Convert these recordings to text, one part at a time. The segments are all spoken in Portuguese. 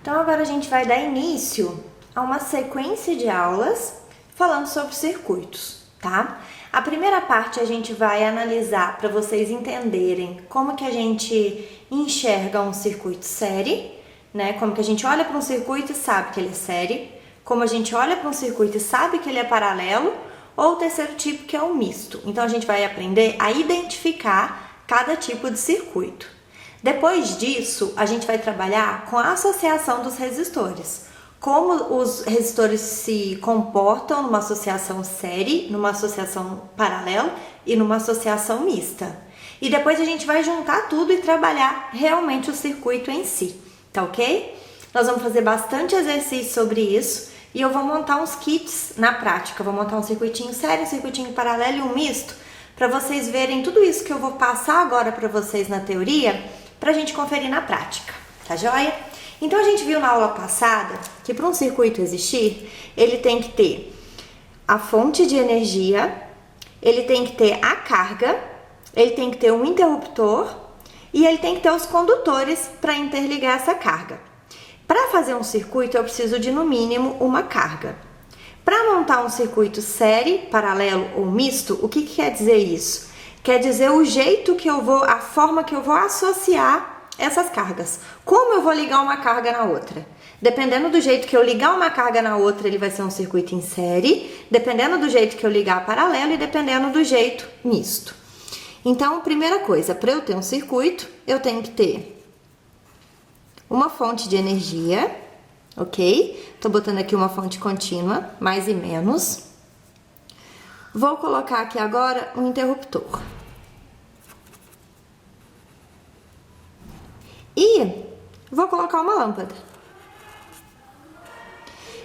Então agora a gente vai dar início a uma sequência de aulas falando sobre circuitos, tá? A primeira parte a gente vai analisar para vocês entenderem como que a gente enxerga um circuito série, né? Como que a gente olha para um circuito e sabe que ele é série, como a gente olha para um circuito e sabe que ele é paralelo, ou o terceiro tipo que é o misto. Então a gente vai aprender a identificar cada tipo de circuito. Depois disso, a gente vai trabalhar com a associação dos resistores. Como os resistores se comportam numa associação série, numa associação paralela e numa associação mista. E depois a gente vai juntar tudo e trabalhar realmente o circuito em si, tá ok? Nós vamos fazer bastante exercício sobre isso e eu vou montar uns kits na prática. Eu vou montar um circuitinho série, um circuitinho paralelo e um misto, para vocês verem tudo isso que eu vou passar agora para vocês na teoria, pra gente conferir na prática, tá joia? Então a gente viu na aula passada que para um circuito existir, ele tem que ter a fonte de energia, ele tem que ter a carga, ele tem que ter um interruptor e ele tem que ter os condutores para interligar essa carga. Para fazer um circuito eu preciso de no mínimo uma carga. Para montar um circuito série, paralelo ou misto, o que quer dizer isso? Quer dizer o jeito que eu vou, a forma que eu vou associar essas cargas. Como eu vou ligar uma carga na outra? Dependendo do jeito que eu ligar uma carga na outra, ele vai ser um circuito em série. Dependendo do jeito que eu ligar paralelo e dependendo do jeito misto. Então, primeira coisa, para eu ter um circuito, eu tenho que ter uma fonte de energia, ok? Tô botando aqui uma fonte contínua, mais e menos. Vou colocar aqui agora um interruptor. E vou colocar uma lâmpada.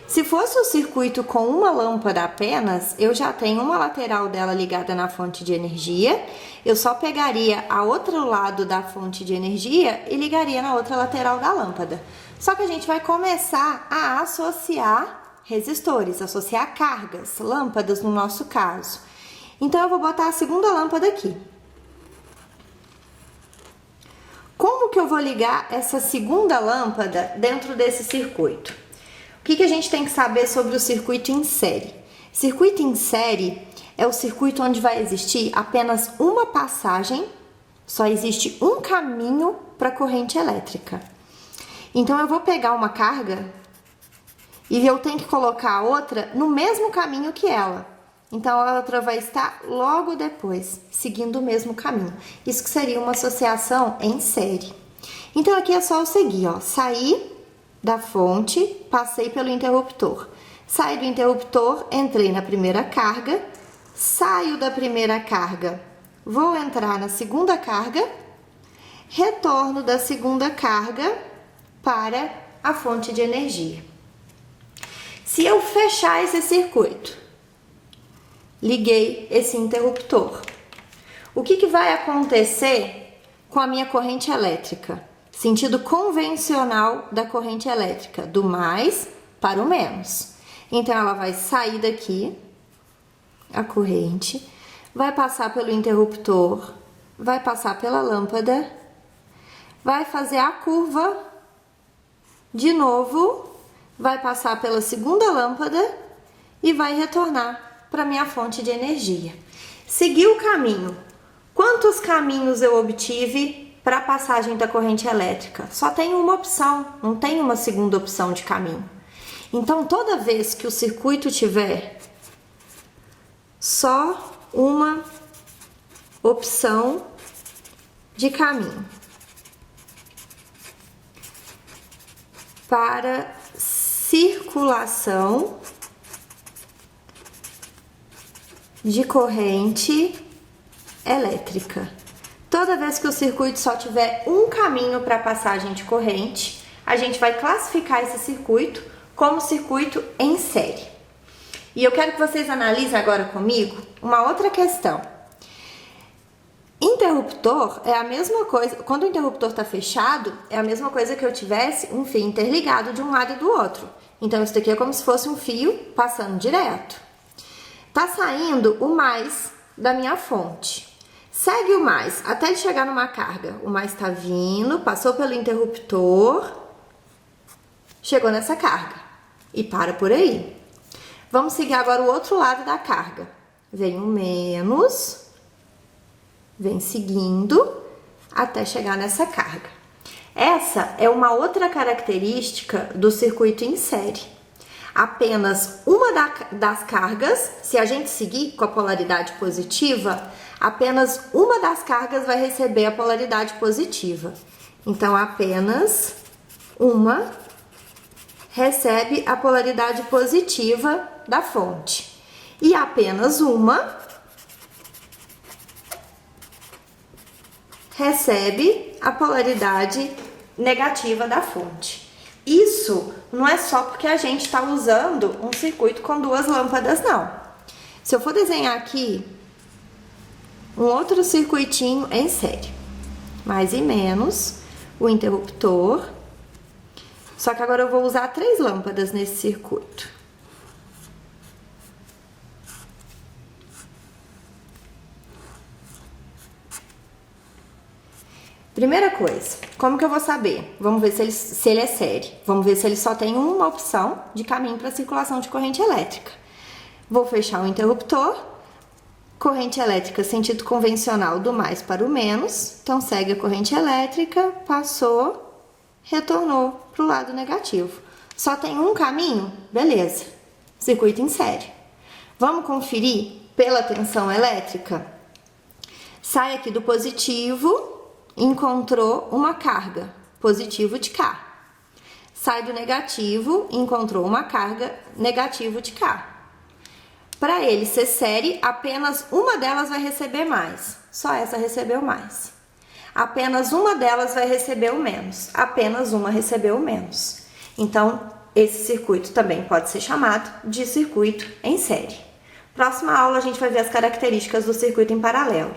Se fosse um circuito com uma lâmpada apenas, eu já tenho uma lateral dela ligada na fonte de energia. Eu só pegaria a outro lado da fonte de energia e ligaria na outra lateral da lâmpada. Só que a gente vai começar a associar resistores, associar cargas, lâmpadas no nosso caso. Então eu vou botar a segunda lâmpada aqui. Como que eu vou ligar essa segunda lâmpada dentro desse circuito? O que a gente tem que saber sobre o circuito em série? Circuito em série é o circuito onde vai existir apenas uma passagem, só existe um caminho para a corrente elétrica. Então eu vou pegar uma carga e eu tenho que colocar a outra no mesmo caminho que ela. Então a outra vai estar logo depois, seguindo o mesmo caminho. Isso que seria uma associação em série. Então aqui é só eu seguir, ó. Saí da fonte, passei pelo interruptor. Saí do interruptor, entrei na primeira carga, saio da primeira carga, vou entrar na segunda carga, retorno da segunda carga para a fonte de energia. Se eu fechar esse circuito, liguei esse interruptor, o que vai acontecer com a minha corrente elétrica? Sentido convencional da corrente elétrica, do mais para o menos. Então, ela vai sair daqui, a corrente, vai passar pelo interruptor, vai passar pela lâmpada, vai fazer a curva, de novo, vai passar pela segunda lâmpada e vai retornar para minha fonte de energia. Segui o caminho. Quantos caminhos eu obtive para a passagem da corrente elétrica? Só tem uma opção, não tem uma segunda opção de caminho. Então, toda vez que o circuito tiver só uma opção de caminho para circulação de corrente elétrica. Toda vez que o circuito só tiver um caminho para passagem de corrente, a gente vai classificar esse circuito como circuito em série. E eu quero que vocês analisem agora comigo uma outra questão. Interruptor é a mesma coisa, quando o interruptor está fechado, é a mesma coisa que eu tivesse um fio interligado de um lado e do outro. Então, isso daqui é como se fosse um fio passando direto. Tá saindo o mais da minha fonte. Segue o mais até ele chegar numa carga. O mais tá vindo, passou pelo interruptor, chegou nessa carga e para por aí. Vamos seguir agora o outro lado da carga. Vem um menos, vem seguindo até chegar nessa carga. Essa é uma outra característica do circuito em série. Apenas uma das cargas, se a gente seguir com a polaridade positiva, apenas uma das cargas vai receber a polaridade positiva. Então, apenas uma recebe a polaridade positiva da fonte. E apenas uma recebe a polaridade negativa da fonte. Isso não é só porque a gente está usando um circuito com duas lâmpadas, não. Se eu for desenhar aqui um outro circuitinho em série, mais e menos, o interruptor, só que agora eu vou usar 3 lâmpadas nesse circuito. Primeira coisa, como que eu vou saber? Vamos ver se ele é série. Vamos ver se ele só tem uma opção de caminho para circulação de corrente elétrica. Vou fechar o interruptor. Corrente elétrica, sentido convencional do mais para o menos. Então, segue a corrente elétrica, passou, retornou para o lado negativo. Só tem um caminho? Beleza. Circuito em série. Vamos conferir pela tensão elétrica? Sai aqui do positivo, encontrou uma carga, positivo de K. Sai do negativo, encontrou uma carga, negativo de K. Para ele ser série, apenas uma delas vai receber mais. Só essa recebeu mais. Apenas uma delas vai receber o menos. Apenas uma recebeu o menos. Então, esse circuito também pode ser chamado de circuito em série. Próxima aula, a gente vai ver as características do circuito em paralelo.